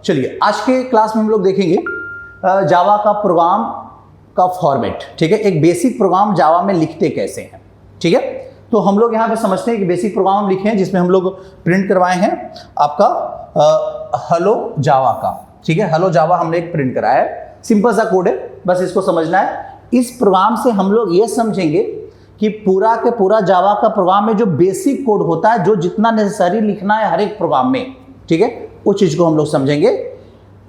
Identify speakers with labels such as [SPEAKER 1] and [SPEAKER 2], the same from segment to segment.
[SPEAKER 1] चलिए आज के क्लास में हम लोग देखेंगे जावा का प्रोग्राम का फॉर्मेट। ठीक है, एक बेसिक प्रोग्राम जावा में लिखते कैसे हैं। ठीक है, तो हम लोग यहाँ पे समझते हैं कि बेसिक प्रोग्राम हम लिखे हैं जिसमें हम लोग प्रिंट करवाए हैं आपका हेलो जावा का। ठीक है, हेलो जावा हमने एक प्रिंट कराया है, सिंपल सा कोड है, बस इसको समझना है। इस प्रोग्राम से हम लोग ये समझेंगे कि पूरा के पूरा जावा का प्रोग्राम में जो बेसिक कोड होता है, जो जितना नेसेसरी लिखना है हर एक प्रोग्राम में, ठीक है, वो चीज को हम लोग समझेंगे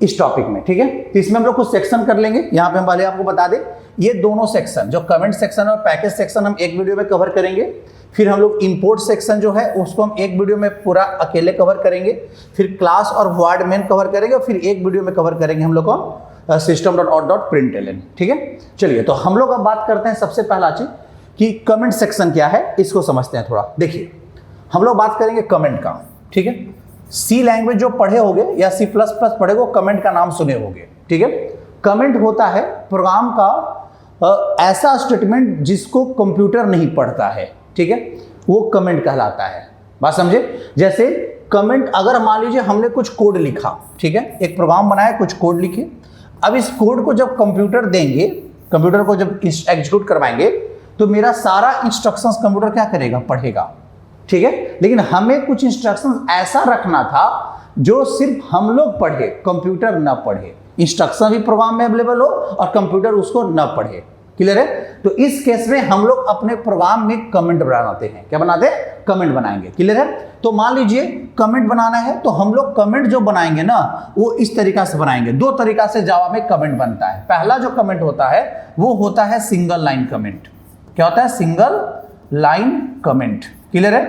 [SPEAKER 1] इस टॉपिक में। ठीक है, तो इसमें हम लोग कुछ सेक्शन कर लेंगे। यहाँ पे हम पहले आपको बता दें, ये दोनों सेक्शन जो कमेंट सेक्शन और पैकेज सेक्शन हम एक वीडियो में कवर करेंगे। फिर हम लोग इंपोर्ट सेक्शन जो है उसको हम एक वीडियो में पूरा अकेले कवर करेंगे। फिर क्लास और वर्ड मेन कवर करेंगे और फिर एक वीडियो में कवर करेंगे हम लोग को system.out.println। ठीक है, चलिए तो हम लोग अब बात करते हैं सबसे पहला चीज कि कमेंट सेक्शन क्या है, इसको समझते हैं थोड़ा। देखिए, हम लोग बात करेंगे कमेंट का। ठीक है, सी लैंग्वेज जो पढ़े होगे या C++ पढ़े हो, कमेंट का नाम सुने होगे। ठीक है, कमेंट होता है प्रोग्राम का ऐसा स्टेटमेंट जिसको कंप्यूटर नहीं पढ़ता है। ठीक है, वो कमेंट कहलाता है। बात समझे? जैसे कमेंट, अगर मान लीजिए हमने कुछ कोड लिखा, ठीक है, एक प्रोग्राम बनाया, कुछ कोड लिखे। अब इस कोड को जब कंप्यूटर देंगे, कंप्यूटर को जब एग्जीक्यूट करवाएंगे, तो मेरा सारा इंस्ट्रक्शंस कंप्यूटर क्या करेगा? पढ़ेगा। ठीक है, लेकिन हमें कुछ इंस्ट्रक्शंस ऐसा रखना था जो सिर्फ हम लोग पढ़े, कंप्यूटर ना पढ़े। इंस्ट्रक्शन भी प्रोग्राम में अवेलेबल हो और कंप्यूटर उसको ना पढ़े। क्लियर है? तो इस केस में हम लोग अपने प्रोग्राम में कमेंट बनाते हैं। क्या बनाते हैं? कमेंट बनाएंगे। क्लियर है? तो मान लीजिए कमेंट बनाना है, तो हम लोग कमेंट जो बनाएंगे ना, वो इस तरीका से बनाएंगे। दो तरीका से जावा में कमेंट बनता है। पहला जो कमेंट होता है वो होता है सिंगल लाइन कमेंट। क्या होता है? Single line comment. क्लियर है?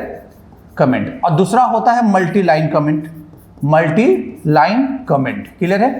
[SPEAKER 1] कमेंट। और दूसरा होता है multi line comment. Multi line comment. Clear है?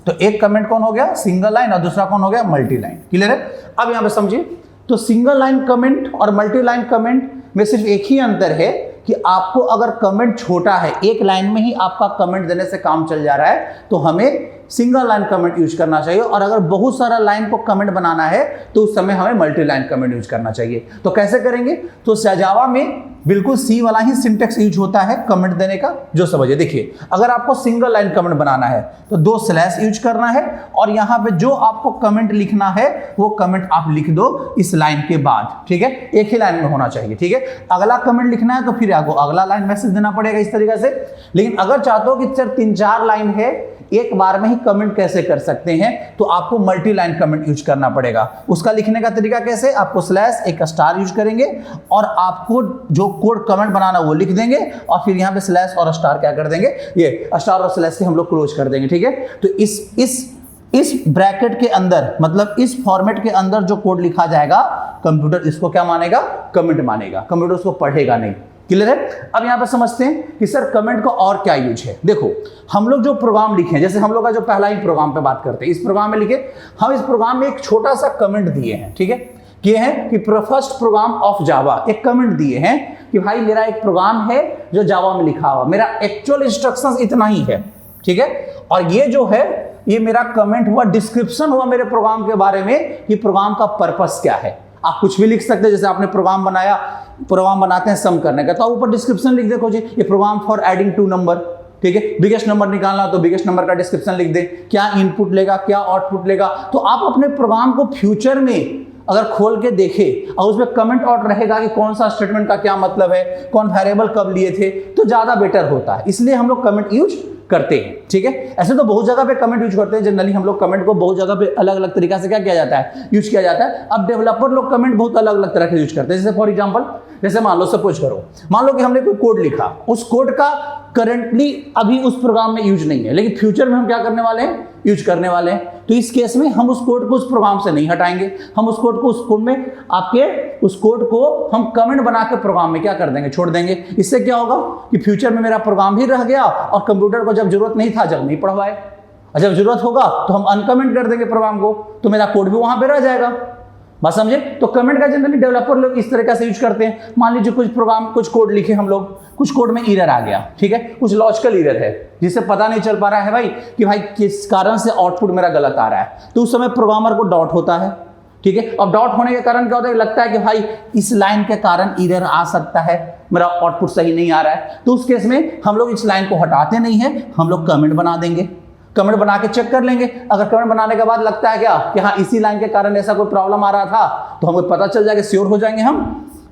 [SPEAKER 1] तो एक कमेंट कौन हो गया? सिंगल लाइन, और दूसरा कौन हो गया? Multi line. क्लियर है? अब यहां पे समझिए, तो सिंगल लाइन कमेंट और मल्टी लाइन कमेंट में सिर्फ एक ही अंतर है कि आपको अगर कमेंट छोटा है, एक लाइन में ही आपका कमेंट देने से काम चल जा रहा है, तो हमें सिंगल लाइन कमेंट यूज करना चाहिए। और अगर बहुत सारा लाइन को कमेंट बनाना है तो उस समय हमें मल्टी लाइन कमेंट यूज करना चाहिए। तो कैसे करेंगे? तो जावा में बिल्कुल सी वाला ही सिंटेक्स यूज होता है कमेंट देने का, जो समझिए। देखिए, अगर आपको सिंगल लाइन कमेंट बनाना है तो 2 स्लैश यूज करना है, और यहां पे जो आपको कमेंट लिखना है वो कमेंट आप लिख दो इस लाइन के बाद। ठीक है, एक ही लाइन में होना चाहिए। ठीक है, अगला कमेंट लिखना है तो फिर आपको अगला लाइन मैसेज देना पड़ेगा इस तरीके से। लेकिन अगर चाहते हो कि सिर्फ 3-4 लाइन है, एक बार में ही कमेंट कैसे कर सकते हैं, तो आपको मल्टी लाइन कमेंट यूज करना पड़ेगा। उसका लिखने का तरीका कैसे? आपको स्लैश, एक स्टार यूज करेंगे, और आपको जो कोड कमेंट बनाना वो लिख देंगे, और फिर यहां पे स्लैश और स्टार क्या कर देंगे? ये स्टार और स्लैश से हम लोग क्लोज कर देंगे। ठीक है, तो इस ब्रैकेट के अंदर, मतलब इस फॉर्मेट के अंदर जो कोड लिखा जाएगा, कंप्यूटर इसको क्या मानेगा? कमेंट मानेगा। कंप्यूटर उसको पढ़ेगा नहीं। क्लियर है? अब यहां पर समझते हैं कि सर कमेंट का और क्या यूज है। देखो, हम लोग जो प्रोग्राम लिखे, जैसे हम लोग का जो पहला ही प्रोग्राम पे बात करते हैं, इस प्रोग्राम में लिखे, हम इस प्रोग्राम में एक छोटा सा कमेंट दिए हैं। ठीक है, ये है कि फर्स्ट प्रोग्राम ऑफ जावा, एक कमेंट दिए हैं कि भाई मेरा एक प्रोग्राम है जो जावा में लिखा हुआ, मेरा एक्चुअल इंस्ट्रक्शंस इतना ही है। ठीक है, और ये जो है ये मेरा कमेंट हुआ, डिस्क्रिप्शन हुआ मेरे प्रोग्राम के बारे में कि प्रोग्राम का पर्पस क्या है। आप कुछ भी लिख सकते हैं, जैसे आपने प्रोग्राम बनाया, प्रोग्राम बनाते हैं सम करने का, तो ऊपर डिस्क्रिप्शन लिख देखो जी, ये प्रोग्राम फॉर एडिंग 2 नंबर। ठीक है, बिगेस्ट नंबर निकालना तो बिगेस्ट नंबर का डिस्क्रिप्शन लिख दे, क्या इनपुट लेगा, क्या आउटपुट लेगा। तो आप अपने प्रोग्राम को फ्यूचर में अगर खोल के देखें और उसमें कमेंट आउट रहेगा कि कौन सा स्टेटमेंट का क्या मतलब है, कौन वेरिएबल कब लिए थे, तो ज्यादा बेटर होता है। इसलिए हम लोग कमेंट यूज करते हैं। ठीक है, ऐसे तो बहुत जगह पे कमेंट यूज करते हैं। जनरली हम लोग कमेंट को बहुत जगह पे अलग अलग तरीका से क्या किया जाता है? यूज किया जाता है। अब डेवलपर लोग कमेंट बहुत अलग अलग तरह के यूज करते हैं। जैसे फॉर एग्जांपल, जैसे मान लो, सपोज करो, मान लो कि हमने कोई कोड लिखा, उस कोड का करंटली अभी उस प्रोग्राम में यूज नहीं है, लेकिन फ्यूचर में हम क्या करने वाले हैं? यूज करने वाले हैं। तो इस केस में हम उस कोड को उस प्रोग्राम से नहीं हटाएंगे, हम उस कोड को उस कोड में उस कोड को हम कमेंट बना के प्रोग्राम में क्या कर देंगे? छोड़ देंगे। इससे क्या होगा कि फ्यूचर में मेरा प्रोग्राम भी रह गया, और कंप्यूटर को जब जरूरत नहीं था, जब नहीं पढ़वाए, और जब जरूरत होगा तो हम अनकमेंट कर देंगे प्रोग्राम को, तो मेरा कोड भी वहां पे रह जाएगा। बात समझे? तो कमेंट का जनरली डेवलपर लोग इस तरीके से यूज करते हैं। मान लीजिए कुछ प्रोग्राम, कुछ कोड लिखे हम लोग, कुछ कोड में एरर आ गया। ठीक है, कुछ लॉजिकल एरर है जिससे पता नहीं चल पा रहा है भाई कि भाई किस कारण से आउटपुट मेरा गलत आ रहा है, तो उस समय प्रोग्रामर को डाउट होता है। ठीक है, अब डाउट होने के कारण क्या होता है? लगता है कि भाई इस लाइन के कारण एरर आ सकता है, मेरा आउटपुट सही नहीं आ रहा है। तो उस केस में हम लोग इस लाइन को हटाते नहीं है, हम लोग कमेंट बना देंगे। कमेंट बना के चेक कर लेंगे। अगर कमेंट बनाने के बाद लगता है क्या कि हाँ इसी लाइन के कारण ऐसा कोई प्रॉब्लम आ रहा था, तो हमको पता चल जाएगा, श्योर हो जाएंगे हम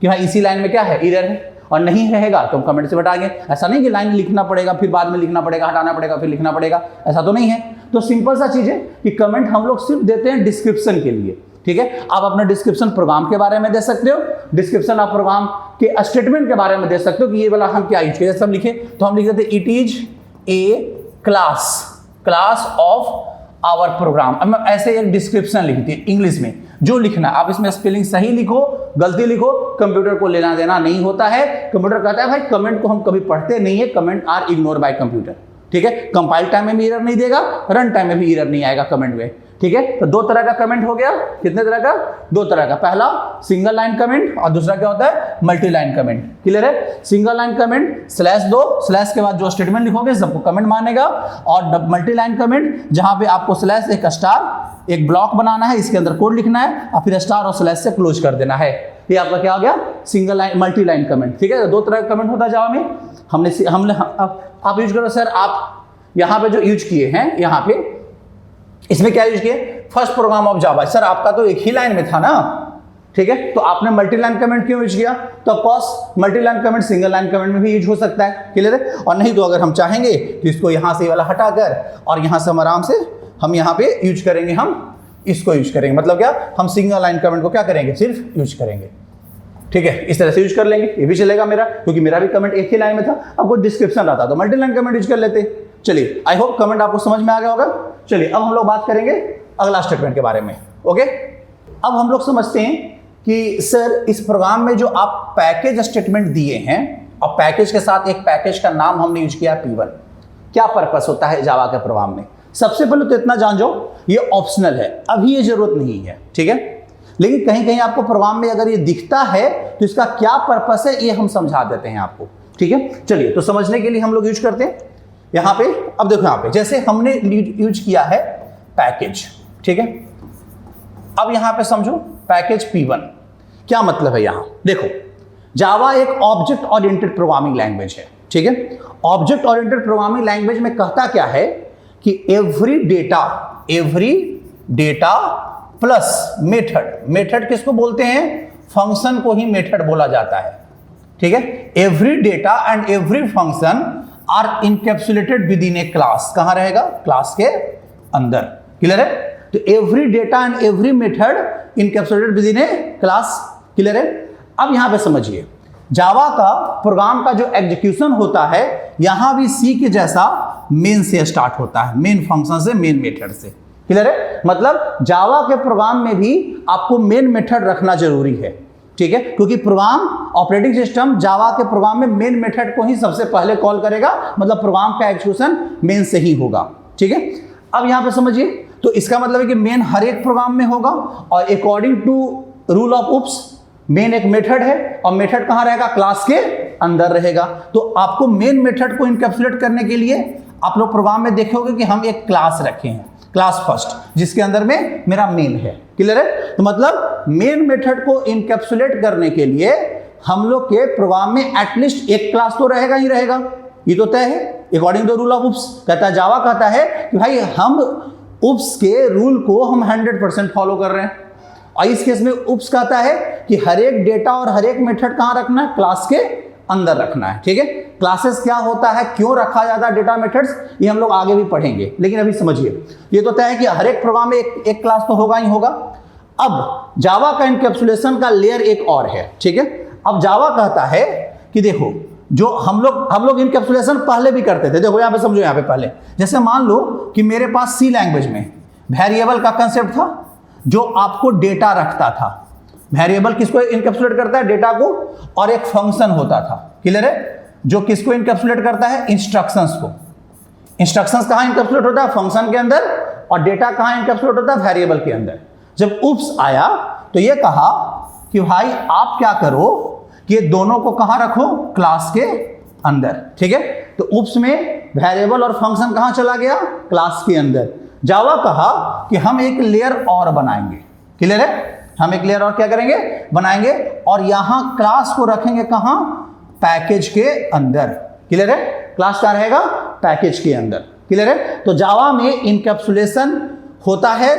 [SPEAKER 1] कि हाँ इसी लाइन में क्या है, एरर है। और नहीं रहेगा तो हम कमेंट से हटाएंगे। ऐसा नहीं कि लाइन लिखना पड़ेगा फिर बाद में लिखना पड़ेगा, हटाना पड़ेगा फिर लिखना पड़ेगा, ऐसा तो नहीं है। तो सिंपल सा चीज है कि कमेंट हम लोग सिर्फ देते हैं डिस्क्रिप्शन के लिए, ठीक है। आप अपना डिस्क्रिप्शन प्रोग्राम के बारे में दे सकते हो, डिस्क्रिप्शन आप प्रोग्राम के स्टेटमेंट के बारे में दे सकते हो कि ये वाला हम क्या यूज किया। सब लिखे तो हम लिख देते it is a class of our program. अब मैं ऐसे एक डिस्क्रिप्शन लिखती है इंग्लिश में, जो लिखना आप इसमें स्पेलिंग सही लिखो, गलती लिखो, कंप्यूटर को लेना देना नहीं होता है। कंप्यूटर कहता है भाई कमेंट को हम कभी पढ़ते नहीं है, comment are ignore by computer, ठीक है। कंपाइल टाइम में भी एरर नहीं देगा, रन टाइम में भी एरर नहीं आएगा कमेंट में, ठीक है। तो 2 तरह का कमेंट हो गया। कितने तरह का? 2 तरह का। पहला सिंगल लाइन कमेंट और दूसरा क्या होता है, मल्टी लाइन कमेंट। क्लियर है? सिंगल लाइन कमेंट स्लैश दो, स्लैश के बाद जो स्टेटमेंट लिखोगे सबको कमेंट मानेगा। और मल्टी लाइन कमेंट जहां पे आपको स्लैश, एक स्टार, एक ब्लॉक बनाना है, इसके अंदर कोड लिखना है और फिर स्टार और स्लैश से क्लोज कर देना है। ये आपका क्या हो गया, single line multi line comment, ठीक है। 2 तरह का कमेंट होता है जावा में। हमने आप यूज करो सर, आप यहां पे जो यूज किए हैं, यहां पे इसमें क्या यूज किए, first program of Java. Sir आपका तो एक ही लाइन में था ना, ठीक है, तो आपने मल्टी लाइन कमेंट क्यों यूज किया? तो of course multi line comment single line comment में भी यूज हो सकता है। क्लियर है? और नहीं तो अगर हम चाहेंगे तो इसको यहां से वाला हटाकर और यहां से हम आराम से हम यहां पे यूज करेंगे, हम इसको यूज करेंगे। मतलब क्या, हम सिंगल लाइन कमेंट को क्या करेंगे, सिर्फ यूज करेंगे, ठीक है। इस तरह से यूज कर लेंगे, ये भी चलेगा मेरा, क्योंकि मेरा भी कमेंट एक ही लाइन में था। अब कोई डिस्क्रिप्शन रहता तो मल्टी लाइन कमेंट यूज कर लेते। चलिए, आई होप कमेंट आपको समझ में आ गया होगा। चलिए अब हम लोग बात करेंगे अगला स्टेटमेंट के बारे में। ओके, अब हम लोग समझते हैं कि सर इस प्रोग्राम में जो आप पैकेज स्टेटमेंट दिए हैं और पैकेज के साथ एक पैकेज का नाम हमने यूज किया P1, क्या पर्पस होता है जावा के प्रोग्राम में? सबसे पहले तो इतना जान जाओ, ये ऑप्शनल है, अभी ये जरूरत नहीं है, ठीक है। लेकिन कहीं कहीं आपको प्रोग्राम में अगर ये दिखता है तो इसका क्या पर्पस है ये हम समझा देते हैं आपको, ठीक है। चलिए, तो समझने के लिए हम लोग यूज करते हैं यहां पे। अब देखो यहां पे जैसे हमने यूज किया है पैकेज, ठीक है। अब यहां पे समझो पैकेज P1 क्या मतलब है। यहां देखो, जावा एक ऑब्जेक्ट ओरिएंटेड प्रोग्रामिंग लैंग्वेज है, ठीक है। ऑब्जेक्ट ओरिएंटेड प्रोग्रामिंग लैंग्वेज में कहता क्या है कि एवरी डेटा प्लस मेथड किसको बोलते हैं, फंक्शन को ही मेथड बोला जाता है, ठीक है। Every data and every function are encapsulated within a class. कहां रहेगा, क्लास के अंदर। क्लियर है? तो every data and every method encapsulated within a class. Clear है? अब यहां पे समझिए, जावा का प्रोग्राम का जो एग्जीक्यूशन होता है यहां भी सी के जैसा मेन से स्टार्ट होता है, मेन फंक्शन से, मेन मेथड से। क्लियर है? मतलब जावा के प्रोग्राम में भी आपको मेन मेथड रखना जरूरी है, ठीक है, क्योंकि प्रोग्राम ऑपरेटिंग सिस्टम जावा के प्रोग्राम में मेन मेथड को ही सबसे पहले कॉल करेगा, मतलब प्रोग्राम का एग्जीक्यूशन मेन से ही होगा, ठीक है। अब यहां पे समझिए, तो इसका मतलब है कि मेन हर एक प्रोग्राम में होगा और according to rule of OOPs main एक मेथड है और मेथड कहां रहेगा, क्लास के अंदर रहेगा। तो आपको मेन मेथड को इनकैप्सुलेट करने के लिए आप लोग प्रोग्राम में देखोगे कि हम एक क्लास रखे हैं, क्लास फर्स्ट, जिसके अंदर में मेरा मेन है। क्लियर है? तो मतलब मेन मेथड को इनकैप्सुलेट करने के लिए हम लोग के प्रोग्राम में एटलीस्ट एक क्लास तो रहेगा ही रहेगा, ये तो तय है अकॉर्डिंग टू रूल ऑफ उप्स। कहता है जावा कहता है कि भाई हम उप्स के रूल को हम 100% फॉलो कर रहे हैं। और इस केस में उप्स कहता है कि हर एक डेटा और हर एक मेथड कहां रखना है, क्लास के अंदर रखना है, ठीक है। क्लासेस क्या होता है, क्यों रखा जाता है डेटा मेथड्स, ये हम लोग आगे भी पढ़ेंगे, लेकिन अभी समझिए ये तो तय है कि हर एक प्रोग्राम में एक क्लास तो होगा ही होगा। अब जावा का इनकैप्सुलेशन का लेयर एक और है, ठीक है। अब जावा कहता है कि देखो, जो हम लोग इनकैप्सुलेशन पहले भी करते थे। देखो यहां पे समझो, यहां पे पहले जैसे मान लो कि मेरे पास सी लैंग्वेज में वेरिएबल का कंसेप्ट था जो आपको डेटा रखता था। वेरिएबल किसको इनकैप्सुलेट करता है, डेटा को, और एक फंक्शन होता था। क्लियर है? जो किसको इनकैप्सुलेट करता है, इंस्ट्रक्शंस को। इंस्ट्रक्शंस कहां इनकैप्सुलेट होता है, फंक्शन के अंदर, और डेटा कहां इनकैप्सुलेट होता है, वेरिएबल के अंदर। जब उप्स आया तो ये कहा कि भाई आप क्या करो कि दोनों को कहां रखो, क्लास के अंदर, ठीक है। तो उप्स में वेरिएबल और फंक्शन कहां चला गया, क्लास के अंदर। जावा कहा कि हम एक लेयर और बनाएंगे। क्लियर है? हम एक लेयर और क्या करेंगे, बनाएंगे, और यहां क्लास को रखेंगे कहां, पैकेज के अंदर। क्लियर है? क्लास क्या रहेगा, पैकेज के अंदर। क्लियर है? तो जावा में इनकैप्सुलेशन होता है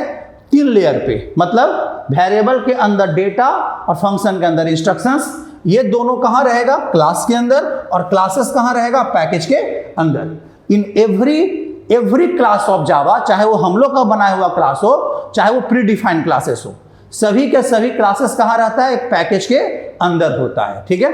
[SPEAKER 1] 3 लेयर पे, मतलब वेरिएबल के अंदर डेटा और फंक्शन के अंदर इंस्ट्रक्शंस। ये दोनों कहां रहेगा? क्लास के अंदर, और क्लासेस कहां रहेगा? पैकेज के अंदर। In every class of Java, चाहे वो हम लोग का बनाया हुआ क्लास हो, चाहे वो प्री डिफाइंड क्लासेस हो, सभी के सभी क्लासेस कहां रहता है? एक पैकेज के अंदर होता है। ठीक है,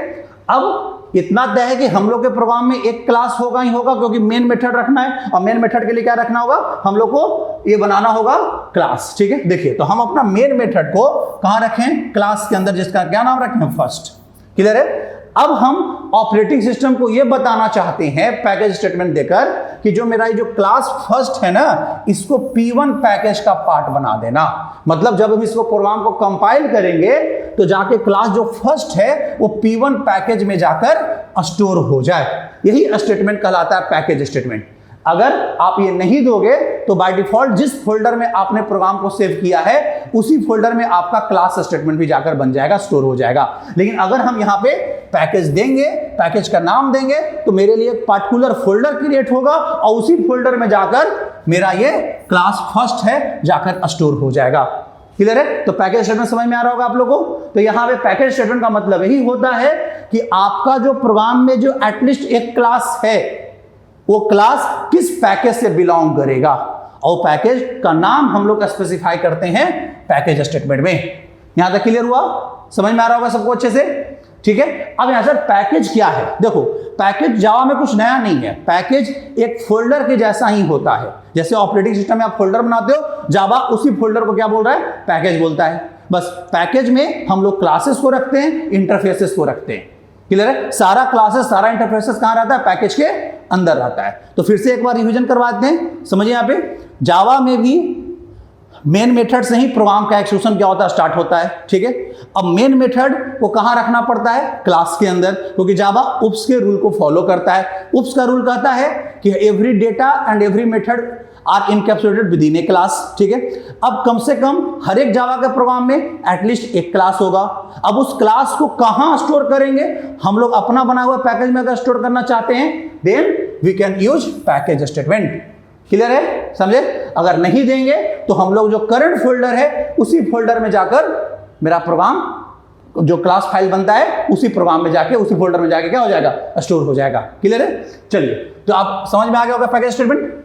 [SPEAKER 1] अब इतना तय है कि हम लोग के प्रोग्राम में एक क्लास होगा ही होगा, क्योंकि मेन मेथड रखना है, और मेन मेथड के लिए क्या रखना होगा? हम लोग को ये बनाना होगा क्लास। ठीक है, देखिए, तो हम अपना मेन मेथड को कहां रखें? क्लास के अंदर, जिसका क्या नाम रखें? फर्स्ट। क्लियर है? अब हम ऑपरेटिंग सिस्टम को यह बताना चाहते हैं पैकेज स्टेटमेंट देकर कि जो मेरा जो क्लास फर्स्ट है ना, इसको P1 पैकेज का पार्ट बना देना। मतलब जब हम इसको प्रोग्राम को कंपाइल करेंगे तो जाके क्लास जो फर्स्ट है वो P1 पैकेज में जाकर स्टोर हो जाए। यही स्टेटमेंट कहलाता है पैकेज स्टेटमेंट। अगर आप ये नहीं दोगे तो बाय डिफॉल्ट जिस फोल्डर में आपने प्रोग्राम को सेव किया है उसी फोल्डर में आपका क्लास स्टेटमेंट भी जाकर बन जाएगा, स्टोर हो जाएगा। लेकिन अगर हम यहाँ पे पैकेज देंगे, पैकेज का नाम देंगे, तो मेरे लिए एक पर्टिकुलर फोल्डर क्रिएट होगा और उसी फोल्डर में जाकर मेरा ये क्लास फर्स्ट है जाकर स्टोर हो जाएगा। क्लियर है? तो पैकेज स्टेटमेंट समझ में आ रहा होगा आप लोगों को। तो यहाँ पे पैकेज स्टेटमेंट का मतलब यही होता है कि आपका जो प्रोग्राम में जो एटलीस्ट एक क्लास है, वो क्लास किस पैकेज से बिलोंग करेगा, और पैकेज का नाम हम लोग स्पेसिफाई करते हैं पैकेज स्टेटमेंट में। यहां तक क्लियर हुआ? समझ में आ रहा होगा सबको अच्छे से? ठीक है, अब यहां सर पैकेज क्या है? देखो, पैकेज जावा में कुछ नया नहीं है। पैकेज एक फोल्डर के जैसा ही होता है। जैसे ऑपरेटिंग सिस्टम में आप फोल्डर बनाते हो, जावा उसी फोल्डर को क्या बोल रहा है? पैकेज बोलता है। बस पैकेज में हम लोग क्लासेस को रखते हैं, इंटरफेसेस को रखते हैं। क्लियर है? सारा क्लासेस, सारा इंटरफेसेस कहां रहता है? पैकेज के अंदर रहता है। तो फिर से एक बार रिवीजन करवाते हैं, समझिए। यहाँ पे जावा में भी मेन मेथड से ही प्रोग्राम का एक्सेक्यूशन क्या होता है? स्टार्ट होता है। ठीक है, अब मेन मेथड को कहां रखना पड़ता है? क्लास के अंदर, क्योंकि जावा उप्स के रूल को फॉलो करता है। उप्स का रूल कहता है कि every data and every method are encapsulated within a class. ठीक है, अब कम से कम हर एक जावा के प्रोग्राम में एटलीस्ट एक क्लास होगा। अब उस क्लास को कहां स्टोर करेंगे? हम लोग अपना बना हुआ पैकेज में अगर स्टोर करना चाहते हैं, then we can use package statement. Clear है? समझे? अगर नहीं देंगे तो हम लोग जो करंट फोल्डर है उसी फोल्डर में जाकर मेरा प्रोग्राम जो क्लास फाइल बनता है उसी प्रोग्राम में जाके, उसी फोल्डर में जाके क्या हो जाएगा? स्टोर हो जाएगा। क्लियर है? चलिए, तो आप समझ में आ गया होगा पैकेज स्टेटमेंट।